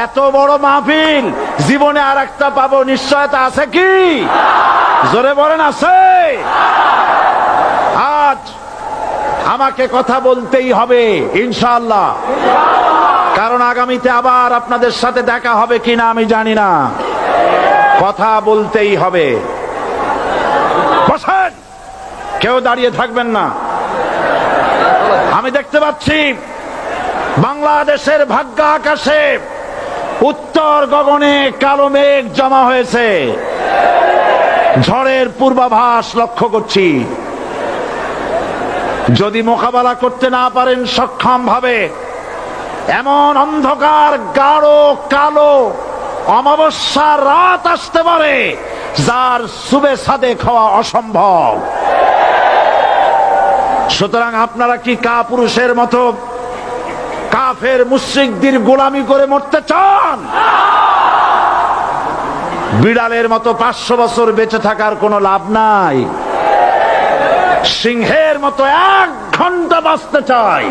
এত বড় মাহফিল জীবনে আর একটা পাবো নিশ্চয়তা আছে কি? জোরে বলেন আছে? আজ আমাকে কথা বলতেই হবে ইনশাআল্লাহ, কারণ আগামীতে আবার আপনাদের সাথে দেখা হবে কিনা আমি জানি না। কথা বলতেই হবে। বসেন, কেউ দাঁড়িয়ে থাকবেন না। আমি দেখতে পাচ্ছি বাংলাদেশের ভাগ্য আকাশে উত্তর গগনে কালো মেঘ জমা হয়েছে, ঝড়ের পূর্বাভাস লক্ষ্য করছি। যদি মোকাবেলা করতে না পারেন সক্ষম ভাবে, এমন অন্ধকার গাঢ় কালো অমাবস্যার রাত আসতে পারে যার সুবে সাদেক হওয়া অসম্ভব। সুতরাং আপনারা কি কাপুরুষের মতো কাফের মুশরিকদের গোলামি করে মরতে চান? বিড়ালের মতো 500 বছর বেঁচে থাকার কোনো লাভ নাই। সিংহের মতো 1 ঘন্টা বাঁচতে চাই।